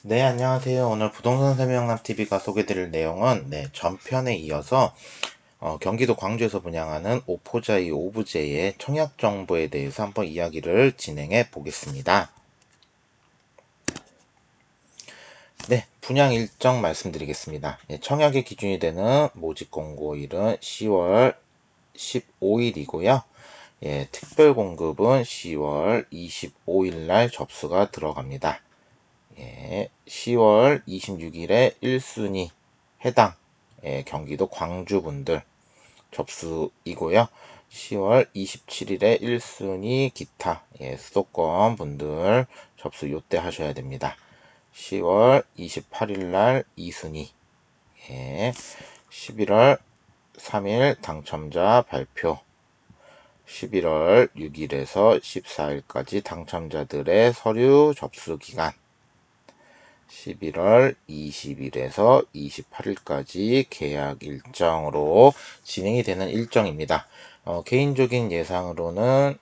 네, 안녕하세요. 오늘 부동산 설명남TV가 소개드릴 내용은 전편에 이어서 경기도 광주에서 분양하는 오포자이 오브제의 청약 정보에 대해서 한번 이야기를 진행해 보겠습니다. 네, 분양 일정 말씀드리겠습니다. 청약의 기준이 되는 모집 공고일은 10월 15일이고요. 특별 공급은 10월 25일 날 접수가 들어갑니다. 10월 26일에 1순위 해당 경기도 광주분들 접수이고요. 10월 27일에 1순위 기타 수도권 분들 접수 요때 하셔야 됩니다. 10월 28일 날 2순위 11월 3일 당첨자 발표 11월 6일에서 14일까지 당첨자들의 서류 접수 기간 11월 20일에서 28일까지 계약 일정으로 진행이 되는 일정입니다. 개인적인 예상으로는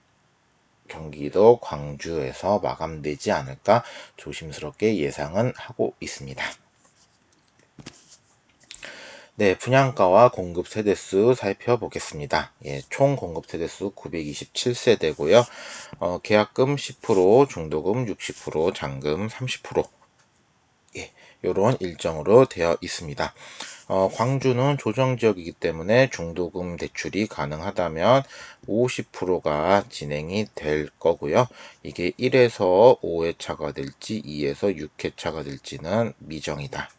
경기도 광주에서 마감되지 않을까 조심스럽게 예상은 하고 있습니다. 네, 분양가와 공급 세대수 살펴보겠습니다. 총 공급 세대수 927세대고요. 계약금 10%, 중도금 60%, 잔금 30%. 이런 일정으로 되어 있습니다. 광주는 조정지역이기 때문에 중도금 대출이 가능하다면 50%가 진행이 될 거고요. 이게 1에서 5회차가 될지 2에서 6회차가 될지는 미정이다.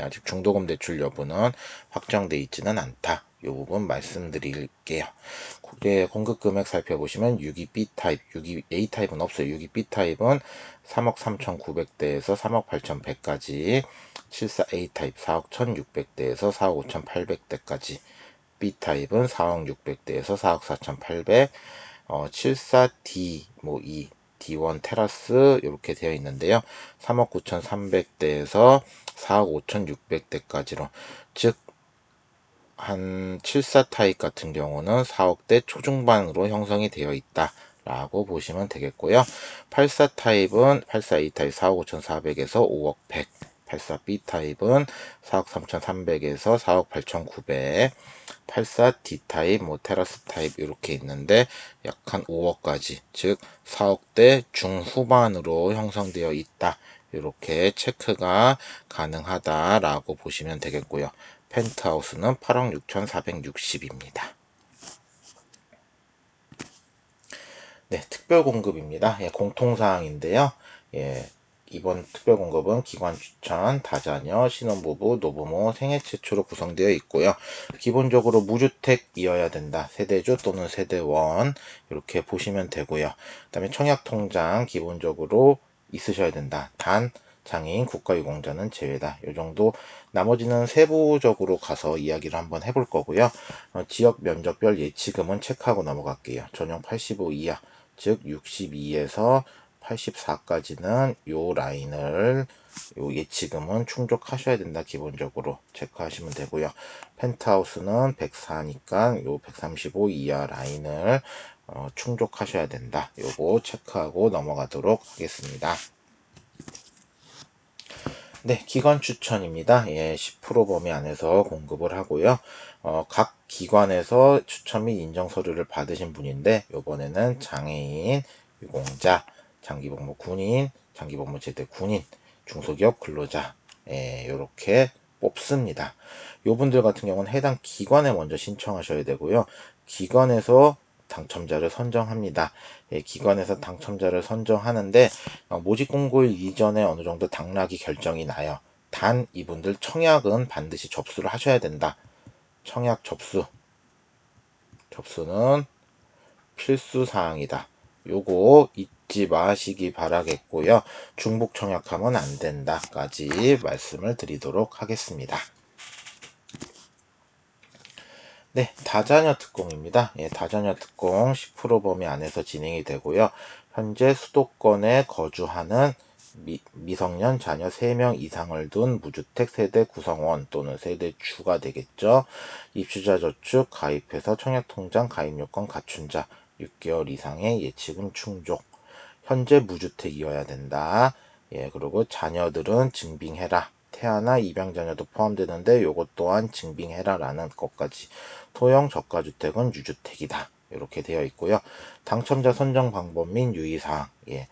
아직 중도금 대출 여부는 확정되어 있지는 않다. 이 부분 말씀드릴게요. 공급 금액 살펴보시면 6기 B타입, 6기 A타입은 없어요. 6기 B타입은 3억 3,900대에서 3억 8,100까지, 74 A타입 4억 1,600대에서 4억 5,800대까지, B타입은 4억 600대에서 4억 4,800, 74D, D1 테라스 이렇게 되어 있는데요. 3억 9,300대에서 4억 5,600대까지로, 즉 한 74 타입 같은 경우는 4억대 초중반으로 형성이 되어 있다 라고 보시면 되겠고요. 84 타입은 84A 타입 4억 5,400에서 5억 100, 84B 타입은 4억 3,300에서 4억 8,900, 84D 타입, 테라스 타입 이렇게 있는데 약 한 5억까지, 즉 4억대 중후반으로 형성되어 있다. 이렇게 체크가 가능하다라고 보시면 되겠고요. 펜트하우스는 8억 6,460입니다. 네, 특별 공급입니다. 공통사항인데요. 이번 특별 공급은 기관 추천, 다자녀, 신혼부부, 노부모, 생애 최초로 구성되어 있고요. 기본적으로 무주택이어야 된다. 세대주 또는 세대원 이렇게 보시면 되고요. 그 다음에 청약통장 기본적으로 있으셔야 된다. 단 장애인 국가유공자는 제외다. 이 정도. 나머지는 세부적으로 가서 이야기를 한번 해볼 거고요. 지역 면적별 예치금은 체크하고 넘어갈게요. 전용 85 이하, 즉 62에서 84까지는 요 라인을 요 예치금은 충족하셔야 된다. 기본적으로 체크하시면 되고요. 펜트하우스는 104니까 요 135 이하 라인을 충족하셔야 된다. 요거 체크하고 넘어가도록 하겠습니다. 네, 기관 추천입니다. 10% 범위 안에서 공급을 하고요. 각 기관에서 추천 및 인정 서류를 받으신 분인데, 요번에는 장애인, 유공자, 장기복무 군인, 장기복무 제대 군인, 중소기업 근로자, 요렇게 뽑습니다. 요분들 같은 경우는 해당 기관에 먼저 신청하셔야 되고요. 기관에서 당첨자를 선정합니다. 기관에서 당첨자를 선정하는데 모집 공고일 이전에 어느 정도 당락이 결정이 나요. 단 이분들 청약은 반드시 접수를 하셔야 된다. 청약 접수는 필수 사항이다. 요거 잊지 마시기 바라겠고요. 중복 청약하면 안 된다까지 말씀을 드리도록 하겠습니다. 네, 다자녀 특공입니다. 다자녀 특공 10% 범위 안에서 진행이 되고요. 현재 수도권에 거주하는 미성년 자녀 3명 이상을 둔 무주택 세대 구성원 또는 세대주가 되겠죠. 입주자 저축 가입해서 청약통장 가입요건 갖춘 자 6개월 이상의 예치금 충족. 현재 무주택이어야 된다. 예, 그리고 자녀들은 증빙해라. 태아나 입양 자녀도 포함되는데 요것 또한 증빙해라 라는 것까지. 소형 저가주택은 유주택이다. 이렇게 되어 있고요. 당첨자 선정 방법 및 유의사항. 예.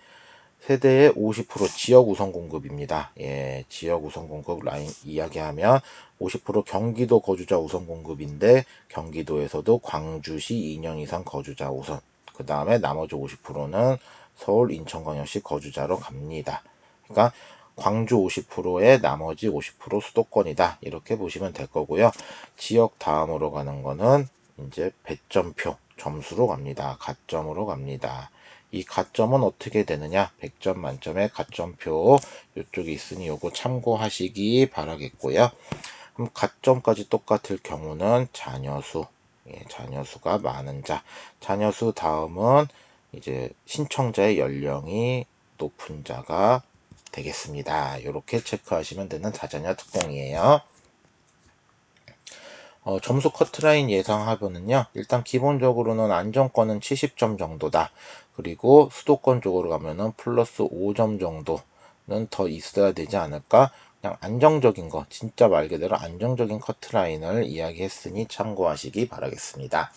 세대의 50% 지역 우선 공급입니다. 예, 지역 우선 공급 라인 이야기하면 50% 경기도 거주자 우선 공급인데 경기도에서도 광주시 2년 이상 거주자 우선. 그 다음에 나머지 50%는 서울, 인천광역시 거주자로 갑니다. 그러니까 광주 50%에 나머지 50% 수도권이다. 이렇게 보시면 될 거고요. 지역 다음으로 가는 거는 이제 배점표 점수로 갑니다. 가점으로 갑니다. 이 가점은 어떻게 되느냐? 100점 만점의 가점표 이쪽에 있으니 요거 참고하시기 바라겠고요. 그럼 가점까지 똑같을 경우는 자녀수, 예, 자녀수가 많은 자, 자녀수 다음은 이제 신청자의 연령이 높은 자가 되겠습니다. 이렇게 체크하시면 되는 다자녀 특공이에요. 점수 커트라인 예상하면은요, 일단 기본적으로는 안정권은 70점 정도다. 그리고 수도권 쪽으로 가면은 플러스 5점 정도는 더 있어야 되지 않을까? 그냥 안정적인 거, 진짜 말 그대로 안정적인 커트라인을 이야기했으니 참고하시기 바라겠습니다.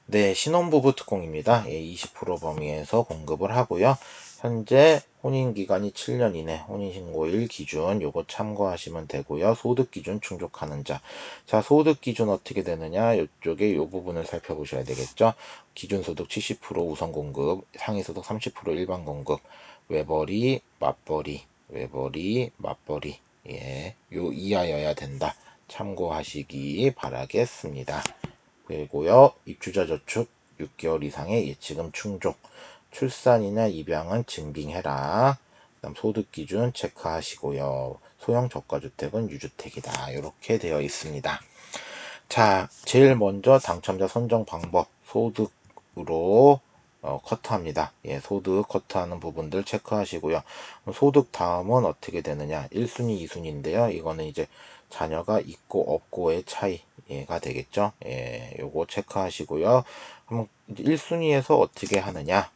네, 신혼부부 특공입니다. 예, 20% 범위에서 공급을 하고요. 현재 혼인기간이 7년 이내, 혼인신고일 기준 요거 참고하시면 되고요. 소득기준 충족하는 자. 자, 소득기준 어떻게 되느냐? 이쪽에 요 부분을 살펴보셔야 되겠죠. 기준소득 70% 우선 공급, 상위소득 30% 일반 공급, 외벌이, 맞벌이, 외벌이, 맞벌이. 예, 요 이하여야 된다. 참고하시기 바라겠습니다. 그리고요, 입주자 저축 6개월 이상의 예치금 충족, 출산이나 입양은 증빙해라. 그다음 소득 기준 체크하시고요. 소형 저가주택은 유주택이다. 이렇게 되어 있습니다. 자, 제일 먼저 당첨자 선정 방법, 소득으로 커트합니다. 예, 소득 커트하는 부분들 체크하시고요. 소득 다음은 어떻게 되느냐? 1순위, 2순위인데요. 이거는 이제 자녀가 있고 없고의 차이가 되겠죠. 예, 요거 체크하시고요. 그럼 1순위에서 어떻게 하느냐?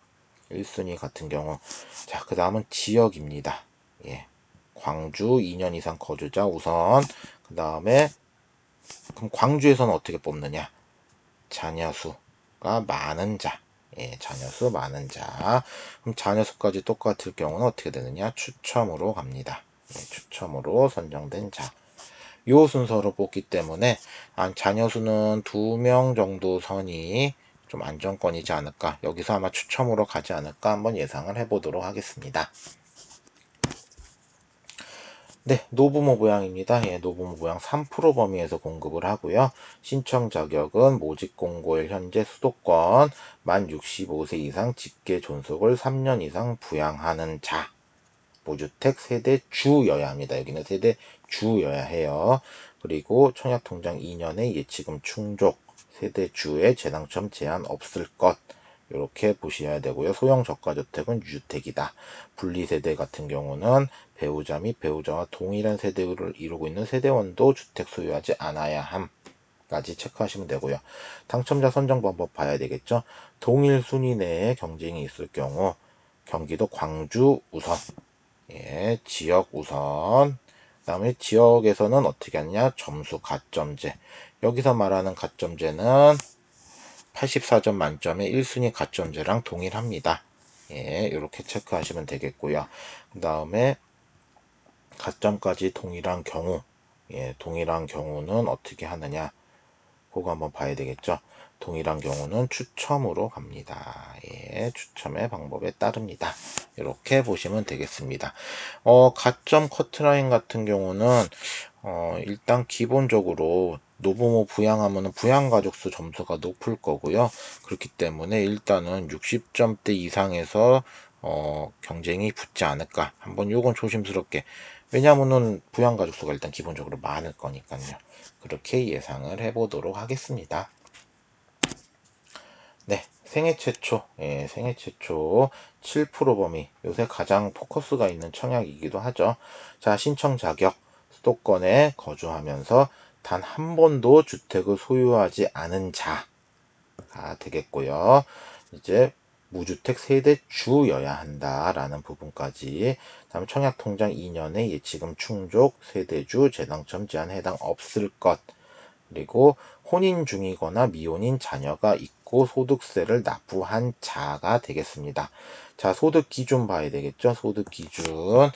1순위 같은 경우. 자, 그 다음은 지역입니다. 예. 광주 2년 이상 거주자 우선. 그 다음에 그럼 광주에서는 어떻게 뽑느냐? 자녀수가 많은 자. 예, 자녀수 많은 자. 그럼 자녀수까지 똑같을 경우는 어떻게 되느냐? 추첨으로 갑니다. 예, 추첨으로 선정된 자. 요 순서로 뽑기 때문에 자녀수는 2명 정도 선이 좀 안정권이지 않을까. 여기서 아마 추첨으로 가지 않을까 한번 예상을 해보도록 하겠습니다. 네, 노부모 부양입니다. 예, 노부모 부양 3% 범위에서 공급을 하고요. 신청 자격은 모집 공고일 현재 수도권 만 65세 이상 직계 존속을 3년 이상 부양하는 자. 무주택 세대 주여야 합니다. 여기는 세대 주여야 해요. 그리고 청약통장 2년의 예치금 충족, 세대 주의 재당첨 제한 없을 것. 이렇게 보셔야 되고요. 소형 저가주택은 유주택이다. 분리세대 같은 경우는 배우자 및 배우자와 동일한 세대를 이루고 있는 세대원도 주택 소유하지 않아야 함까지 체크하시면 되고요. 당첨자 선정 방법 봐야 되겠죠. 동일 순위 내에 경쟁이 있을 경우 경기도 광주 우선, 예, 지역 우선. 그 다음에 지역에서는 어떻게 하느냐? 점수 가점제. 여기서 말하는 가점제는 84점 만점에 1순위 가점제랑 동일합니다. 예, 이렇게 체크하시면 되겠고요. 그 다음에 가점까지 동일한 경우, 예, 동일한 경우는 어떻게 하느냐? 그거 한번 봐야 되겠죠. 동일한 경우는 추첨으로 갑니다. 예, 추첨의 방법에 따릅니다. 이렇게 보시면 되겠습니다. 가점 커트라인 같은 경우는 일단 기본적으로 노부모 부양하면 부양가족수 점수가 높을 거고요. 그렇기 때문에 일단은 60점대 이상에서 경쟁이 붙지 않을까. 한번 요건 조심스럽게. 왜냐하면은 부양가족수가 일단 기본적으로 많을 거니까요. 그렇게 예상을 해보도록 하겠습니다. 네, 생애 최초, 예, 생애 최초 7% 범위, 요새 가장 포커스가 있는 청약이기도 하죠. 자, 신청 자격, 수도권에 거주하면서 단 한 번도 주택을 소유하지 않은 자가 되겠고요. 이제 무주택 세대주여야 한다라는 부분까지. 다음 청약통장 2년의 예치금 충족, 세대주, 재당첨 제한 해당 없을 것, 그리고 혼인 중이거나 미혼인 자녀가 있고 소득세를 납부한 자가 되겠습니다. 자, 소득 기준 봐야 되겠죠. 소득 기준,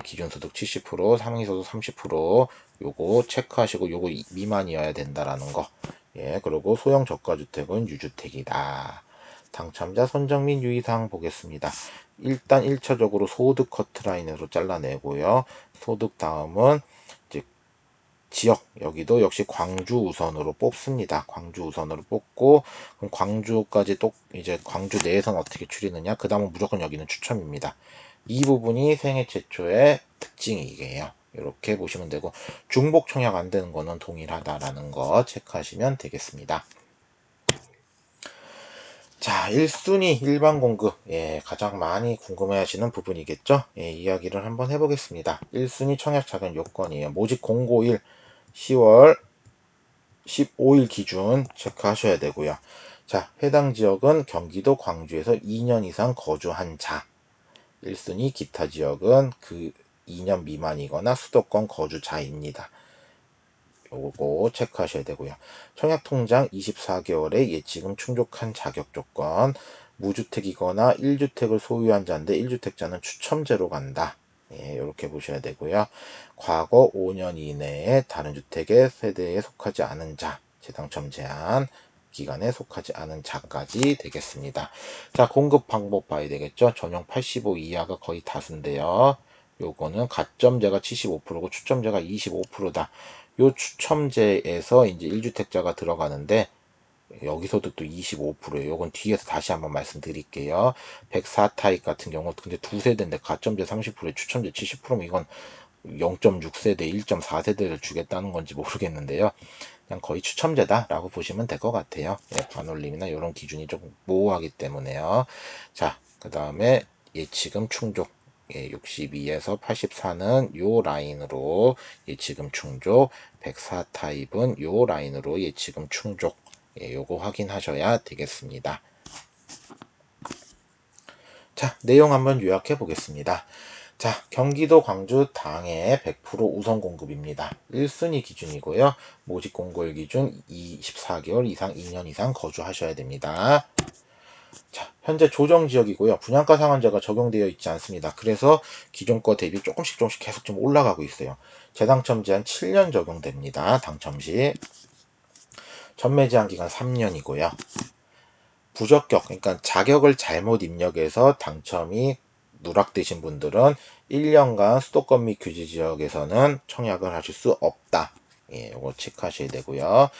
기준소득 70%, 상위소득 30%, 요거 체크하시고 요거 미만이어야 된다라는 거. 그리고 소형 저가주택은 유주택이다. 당첨자 선정 및 유의사항 보겠습니다. 일단 1차적으로 소득 커트라인으로 잘라내고요. 소득 다음은 이제 지역, 여기도 역시 광주 우선으로 뽑습니다. 광주 우선으로 뽑고, 그럼 광주까지 또 이제 광주 내에서는 어떻게 추리느냐? 그 다음은 무조건 여기는 추첨입니다. 이 부분이 생애 최초의 특징이에요. 이렇게 보시면 되고, 중복 청약 안 되는 거는 동일하다라는 거 체크하시면 되겠습니다. 자, 1순위 일반 공급, 가장 많이 궁금해 하시는 부분이겠죠. 이야기를 한번 해보겠습니다. 1순위 청약 자격 요건이에요. 모집 공고일 10월 15일 기준 체크하셔야 되고요. 자, 해당 지역은 경기도 광주에서 2년 이상 거주한 자. 1순위 기타 지역은 그 2년 미만이거나 수도권 거주자입니다. 요거 체크하셔야 되고요. 청약통장 24개월의 예치금 충족한 자격 조건, 무주택이거나 1주택을 소유한 자인데 1주택자는 추첨제로 간다. 이렇게 보셔야 되고요. 과거 5년 이내에 다른 주택의 세대에 속하지 않은 자, 재당첨 제한 기간에 속하지 않은 자까지 되겠습니다. 자, 공급 방법 봐야 되겠죠. 전용 85 이하가 거의 다수인데요. 요거는 가점제가 75%고 추첨제가 25%다. 요 추첨제에서 이제 1주택자가 들어가는데 여기서도 또 25%예요. 요건 뒤에서 다시 한번 말씀드릴게요. 104 타입 같은 경우 근데 두 세대인데 가점제 30%에 추첨제 70%면 이건 0.6세대, 1.4세대를 주겠다는 건지 모르겠는데요. 그냥 거의 추첨제다라고 보시면 될 것 같아요. 반올림이나 이런 기준이 조금 모호하기 때문에요. 자, 그 다음에 예치금 충족. 62에서 84는 요 라인으로 예치금 충족, 104 타입은 요 라인으로 예치금 충족. 요거 확인하셔야 되겠습니다. 자, 내용 한번 요약해 보겠습니다. 자, 경기도 광주 당해 100% 우선 공급입니다. 1순위 기준이고요. 모집 공고일 기준 24개월 이상 2년 이상 거주하셔야 됩니다. 자, 현재 조정지역이고요. 분양가 상한제가 적용되어 있지 않습니다. 그래서 기존 거 대비 조금씩 계속 좀 올라가고 있어요. 재당첨 제한 7년 적용됩니다. 당첨 시. 전매 제한 기간 3년이고요. 부적격, 그러니까 자격을 잘못 입력해서 당첨이 누락되신 분들은 1년간 수도권 및 규제 지역에서는 청약을 하실 수 없다. 요거 체크하셔야 되고요.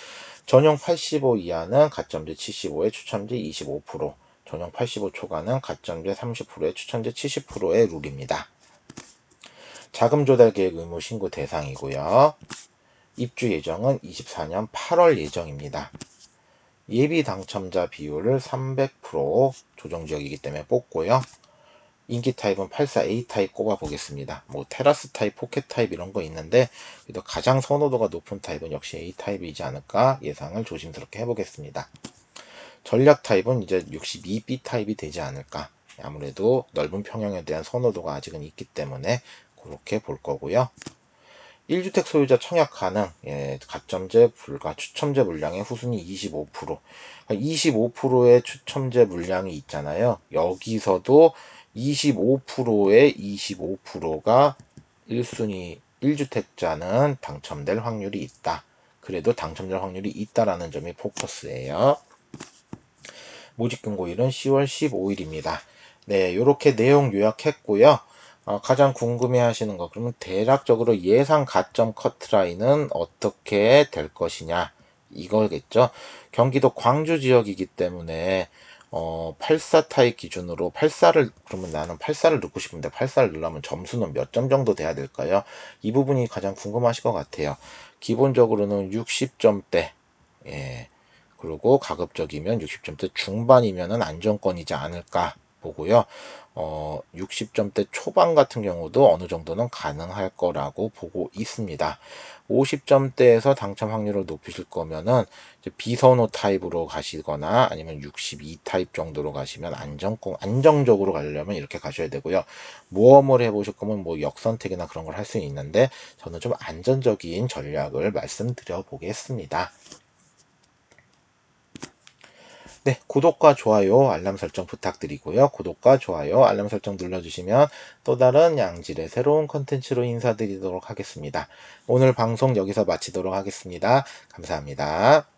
전용 85 이하는 가점제 75에 추첨제 25%, 전용 85 초과는 가점제 30%에 추첨제 70%의 룰입니다. 자금 조달 계획 의무 신고 대상이고요. 입주 예정은 24년 8월 예정입니다. 예비 당첨자 비율을 300% 조정지역이기 때문에 뽑고요. 인기 타입은 84A 타입 꼽아 보겠습니다. 뭐 테라스 타입, 포켓 타입 이런 거 있는데 그래도 가장 선호도가 높은 타입은 역시 A 타입이지 않을까 예상을 조심스럽게 해보겠습니다. 전략 타입은 이제 62B 타입이 되지 않을까. 아무래도 넓은 평형에 대한 선호도가 아직은 있기 때문에 그렇게 볼 거고요. 1주택 소유자 청약 가능, 가점제 불가, 추첨제 물량의 후순위 25%. 25%의 추첨제 물량이 있잖아요. 여기서도 25%의 25%가 1순위 1주택자는 당첨될 확률이 있다. 그래도 당첨될 확률이 있다라는 점이 포커스예요. 모집 경고일은 10월 15일입니다. 네, 이렇게 내용 요약했고요. 가장 궁금해 하시는 거, 그러면 대략적으로 예상 가점 커트라인은 어떻게 될 것이냐, 이거겠죠. 경기도 광주 지역이기 때문에 84 타입 기준으로 84를, 그러면 나는 84를 넣고 싶은데 84를 넣으려면 점수는 몇 점 정도 돼야 될까요? 이 부분이 가장 궁금하실 것 같아요. 기본적으로는 60점대, 그리고 가급적이면 60점대 중반이면은 안정권이지 않을까 보고요. 60점대 초반 같은 경우도 어느 정도는 가능할 거라고 보고 있습니다. 50점대에서 당첨 확률을 높이실 거면은 이제 비선호 타입으로 가시거나 아니면 62 타입 정도로 가시면 안정적으로 가려면 이렇게 가셔야 되고요. 모험을 해보실 거면 뭐 역선택이나 그런 걸 할 수 있는데 저는 좀 안전적인 전략을 말씀드려 보겠습니다. 네, 구독과 좋아요, 알람 설정 부탁드리고요. 구독과 좋아요, 알람 설정 눌러주시면 또 다른 양질의 새로운 컨텐츠로 인사드리도록 하겠습니다. 오늘 방송 여기서 마치도록 하겠습니다. 감사합니다.